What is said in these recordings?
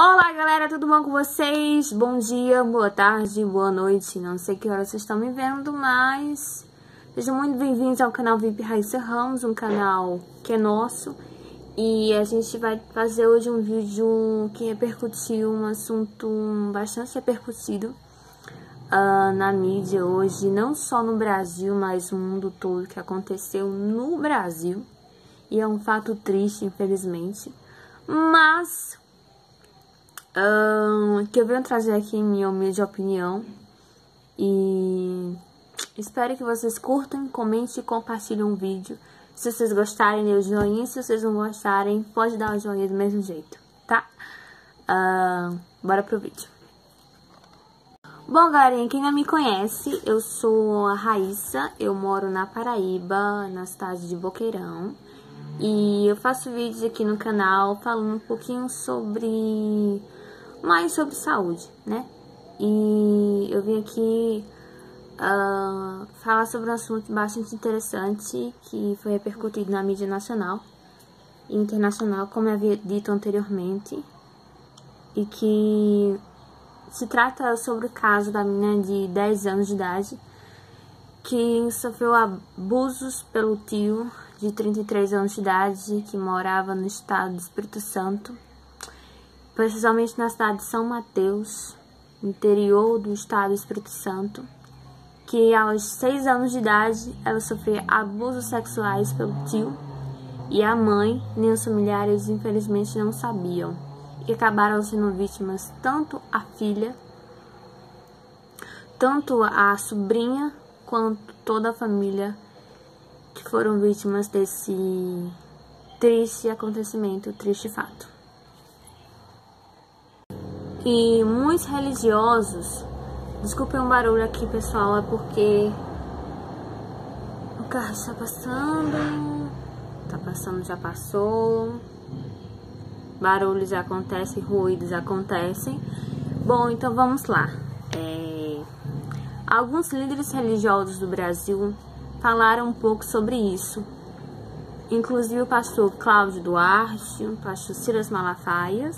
Olá galera, tudo bom com vocês? Bom dia, boa tarde, boa noite. Não sei que horas vocês estão me vendo, mas sejam muito bem-vindos ao canal VIP Raíssa Ramos, um canal que é nosso. E a gente vai fazer hoje um vídeo que repercutiu um assunto bastante repercutido na mídia hoje, não só no Brasil, mas no mundo todo, que aconteceu no Brasil. E é um fato triste, infelizmente. Mas que eu venho trazer aqui em minha humilde opinião. E espero que vocês curtam, comentem e compartilhem o vídeo. Se vocês gostarem, dê o joinha. Se vocês não gostarem, pode dar o joinha do mesmo jeito, tá? Bora pro vídeo. Bom, galerinha, quem não me conhece, eu sou a Raíssa. Eu moro na Paraíba, na cidade de Boqueirão. E eu faço vídeos aqui no canal falando um pouquinho mais sobre saúde, né? E eu vim aqui falar sobre um assunto bastante interessante que foi repercutido na mídia nacional e internacional, como eu havia dito anteriormente, e que se trata sobre o caso da menina de 10 anos de idade que sofreu abusos pelo tio de 33 anos de idade, que morava no estado do Espírito Santo, precisamente na cidade de São Mateus, interior do estado do Espírito Santo, que aos 6 anos de idade ela sofria abusos sexuais pelo tio, e a mãe nem os familiares infelizmente não sabiam, e acabaram sendo vítimas tanto a filha, tanto a sobrinha, quanto toda a família, que foram vítimas desse triste acontecimento, triste fato. E muitos religiosos, desculpem o barulho aqui, pessoal, é porque o carro está passando, já passou, barulhos acontecem, ruídos acontecem. Bom, então vamos lá. Alguns líderes religiosos do Brasil falaram um pouco sobre isso, inclusive o pastor Cláudio Duarte, o pastor Silas Malafaia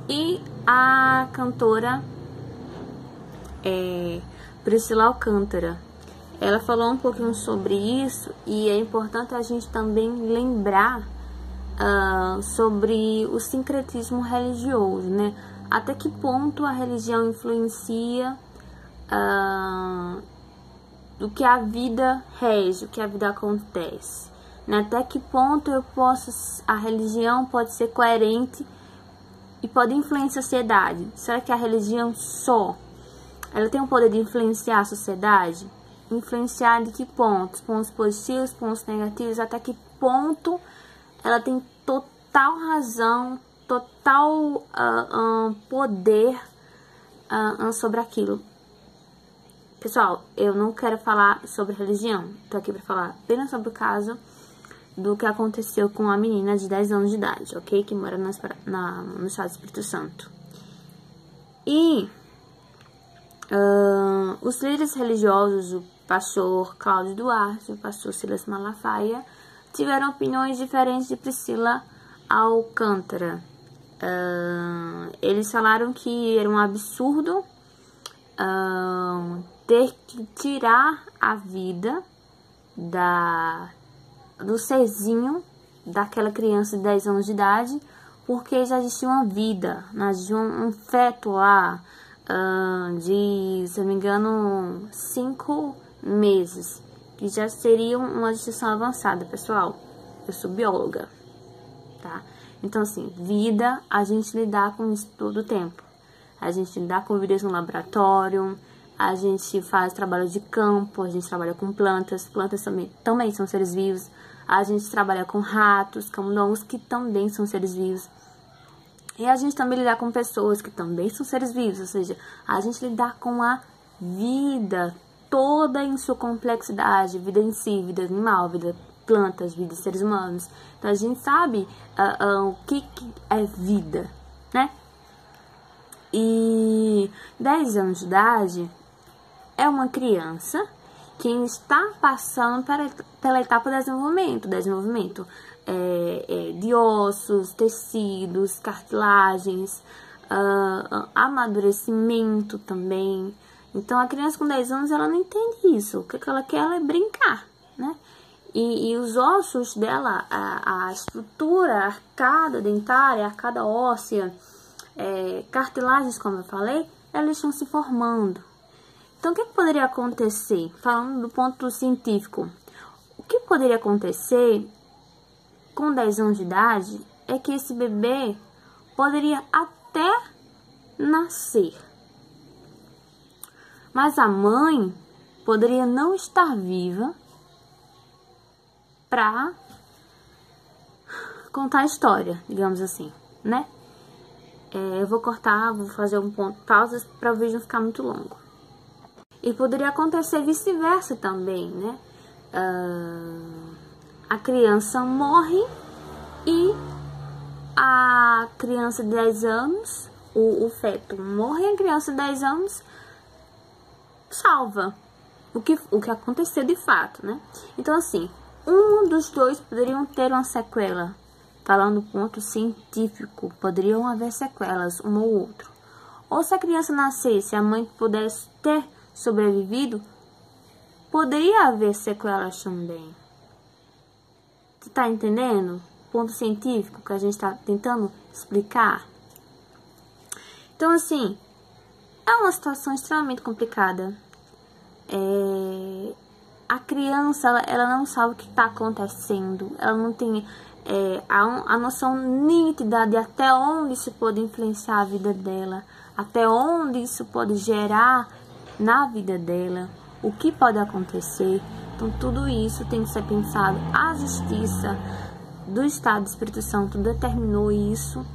e a cantora Priscila Alcântara. Ela falou um pouquinho sobre isso, e é importante a gente também lembrar sobre o sincretismo religioso, né? Até que ponto a religião influencia do que a vida rege, o que a vida acontece, né? Até que ponto a religião pode ser coerente e pode influenciar a sociedade? Será que a religião ela tem o poder de influenciar a sociedade? Influenciar de que pontos? Pontos positivos, pontos negativos? Até que ponto ela tem total razão, total poder sobre aquilo? Pessoal, eu não quero falar sobre religião, tô aqui pra falar apenas sobre o caso do que aconteceu com a menina de 10 anos de idade, ok? Que mora no estado do Espírito Santo. E os líderes religiosos, o pastor Cláudio Duarte e o pastor Silas Malafaia, tiveram opiniões diferentes de Priscila Alcântara. Eles falaram que era um absurdo ter que tirar a vida do serzinho daquela criança de 10 anos de idade, porque já existia uma vida, existia um feto lá de, se não me engano, 5 meses, que já seria uma gestação avançada. Pessoal, eu sou bióloga, tá? Então, assim, vida, a gente lidar com isso todo o tempo. A gente lidar com vidas no laboratório, a gente faz trabalho de campo, a gente trabalha com plantas também são seres vivos. A gente trabalha com ratos, camundongos, que também são seres vivos. E a gente também lidar com pessoas que também são seres vivos, ou seja, a gente lidar com a vida toda em sua complexidade, vida em si, vida animal, vida plantas, vida de seres humanos. Então a gente sabe o que é vida, né? E 10 anos de idade é uma criança que está passando pela etapa de desenvolvimento de ossos, tecidos, cartilagens, amadurecimento também. Então, a criança com 10 anos, ela não entende isso. O que ela quer ela é brincar, né? E os ossos dela, a estrutura, a arcada dentária, a arcada óssea, cartilagens, como eu falei, elas estão se formando. Então, o que poderia acontecer? Falando do ponto científico, o que poderia acontecer com 10 anos de idade é que esse bebê poderia até nascer, mas a mãe poderia não estar viva para contar a história, digamos assim, né? Eu vou cortar, vou fazer um ponto pausas para o vídeo não ficar muito longo. E poderia acontecer vice-versa também, né? A criança morre e a criança de 10 anos, o feto morre e a criança de 10 anos salva. O que aconteceu de fato, né? Então, assim, um dos dois poderiam ter uma sequela. Falando do ponto científico, poderiam haver sequelas, um ou outro. Ou se a criança nascesse, a mãe pudesse ter sobrevivido, poderia haver sequelas também. Tu tá entendendo? Ponto científico que a gente tá tentando explicar. Então, assim, é uma situação extremamente complicada. A criança, ela não sabe o que está acontecendo. Ela não tem a noção nítida de até onde isso pode influenciar a vida dela. Até onde isso pode gerar na vida dela. O que pode acontecer. Então, tudo isso tem que ser pensado. A justiça do Estado do Espírito Santo determinou isso.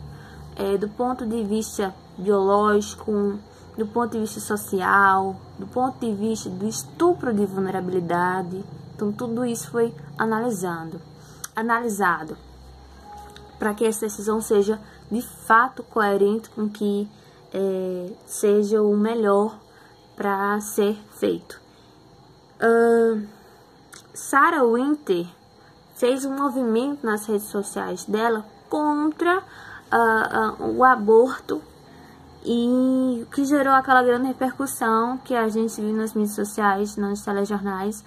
Do ponto de vista biológico, do ponto de vista social, do ponto de vista do estupro de vulnerabilidade. Então, tudo isso foi analisado para que essa decisão seja de fato coerente com que seja o melhor para ser feito. Sarah Winter fez um movimento nas redes sociais dela contra o aborto, e que gerou aquela grande repercussão que a gente viu nas mídias sociais, nos telejornais,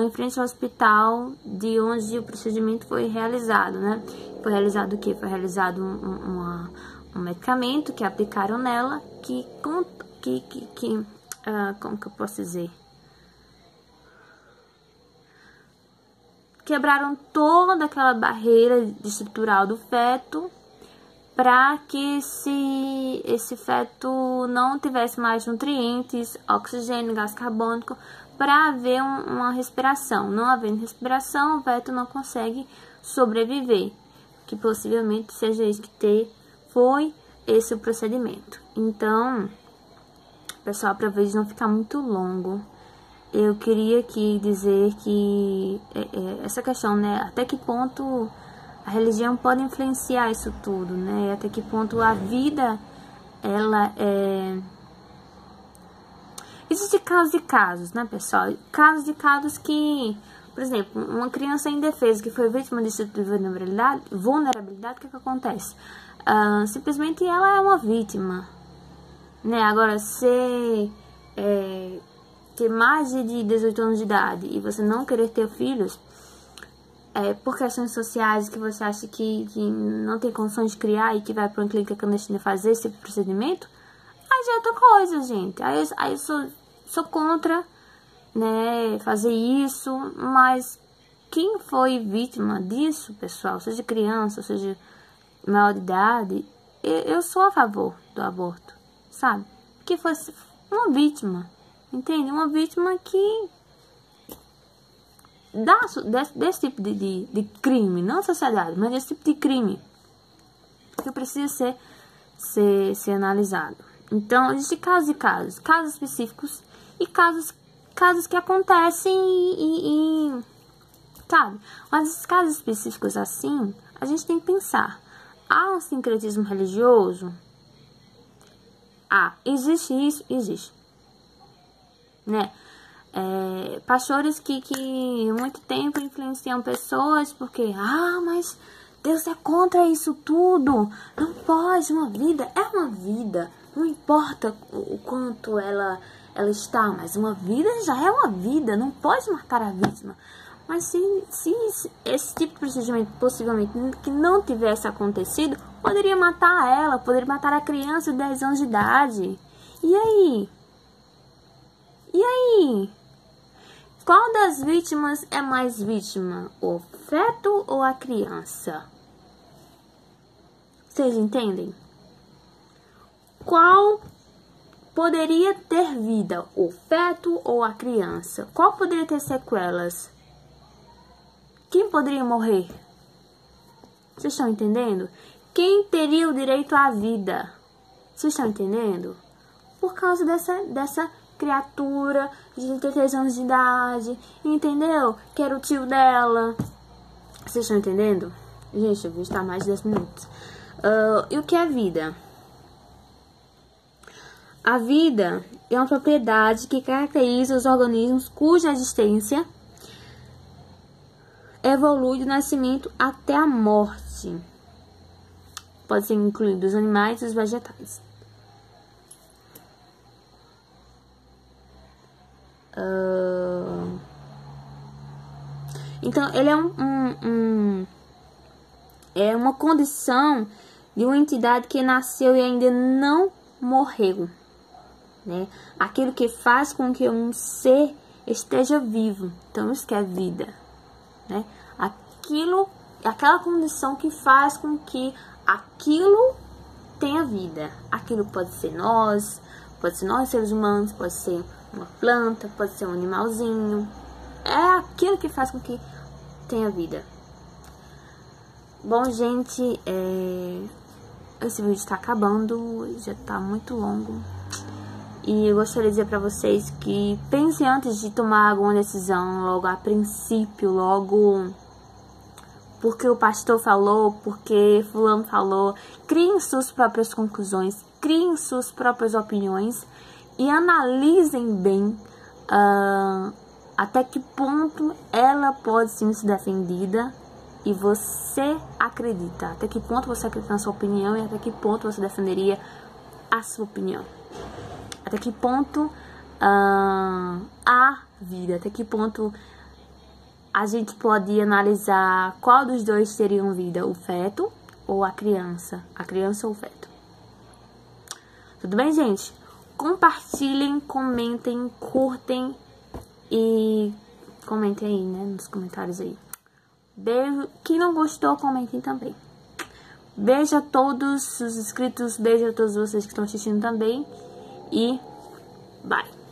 em frente ao hospital de onde o procedimento foi realizado, né? Foi realizado o quê? Foi realizado um medicamento que aplicaram nela, como que eu posso dizer? Quebraram toda aquela barreira estrutural do feto, para que esse feto não tivesse mais nutrientes, oxigênio, gás carbônico, para haver uma respiração. Não havendo respiração, o feto não consegue sobreviver, que possivelmente seja isso que foi esse o procedimento. Então, pessoal, para o vídeo não ficar muito longo, eu queria aqui dizer que essa questão, né, até que ponto a religião pode influenciar isso tudo, né? Até que ponto a vida, ela Existem casos e casos, né, pessoal? Casos e casos que, por exemplo, uma criança indefesa que foi vítima de estupro de vulnerabilidade, o que acontece? Simplesmente ela é uma vítima, né? Agora, se ter mais de 18 anos de idade e você não querer ter filhos, por questões sociais que você acha que não tem condições de criar e que vai para uma clínica clandestina fazer esse procedimento, aí já é outra coisa, gente. Aí eu sou contra, né, fazer isso, mas quem foi vítima disso, pessoal, seja criança, seja maior de idade, eu sou a favor do aborto, sabe? Que fosse uma vítima, entende? Uma vítima que desse tipo de crime, não a sociedade, mas desse tipo de crime que precisa ser analisado. Então, existem casos e casos, casos específicos e casos que acontecem sabe? Mas esses casos específicos assim, a gente tem que pensar, há um sincretismo religioso? Existe isso? Existe, né? Pastores que muito tempo influenciam pessoas porque, mas Deus é contra isso tudo. Não pode, uma vida é uma vida. Não importa o quanto ela está, mas uma vida já é uma vida. Não pode matar a vítima. Mas se esse tipo de procedimento possivelmente que não tivesse acontecido, poderia matar ela, poderia matar a criança de 10 anos de idade. E aí? E aí? Qual das vítimas é mais vítima? O feto ou a criança? Vocês entendem? Qual poderia ter vida? O feto ou a criança? Qual poderia ter sequelas? Quem poderia morrer? Vocês estão entendendo? Quem teria o direito à vida? Vocês estão entendendo? Por causa dessa criatura de 33 anos de idade, entendeu? Que era o tio dela. Vocês estão entendendo? Gente, o vídeo está mais de 10 minutos. E o que é vida? A vida é uma propriedade que caracteriza os organismos cuja existência evolui do nascimento até a morte. Pode ser incluído os animais e os vegetais. Então, ele é uma condição de uma entidade que nasceu e ainda não morreu, né? Aquilo que faz com que um ser esteja vivo. Então, isso que é vida, né? Aquela condição que faz com que aquilo tenha vida. Aquilo pode ser nós seres humanos, pode ser uma planta, pode ser um animalzinho. É aquilo que faz com que tenha vida. Bom, gente, esse vídeo está acabando, já está muito longo. E eu gostaria de dizer para vocês que pensem antes de tomar alguma decisão, logo a princípio, logo porque o pastor falou, porque fulano falou. Criem suas próprias conclusões, criem suas próprias opiniões e analisem bem até que ponto ela pode sim ser defendida e você acredita. Até que ponto você acredita na sua opinião e até que ponto você defenderia a sua opinião. Até que ponto há vida, até que ponto a gente pode analisar qual dos dois teriam vida, o feto ou a criança ou o feto. Tudo bem, gente? Compartilhem, comentem, curtem e comentem aí, né, nos comentários aí. Beijo. Quem não gostou, comentem também. Beijo a todos os inscritos, beijo a todos vocês que estão assistindo também e bye.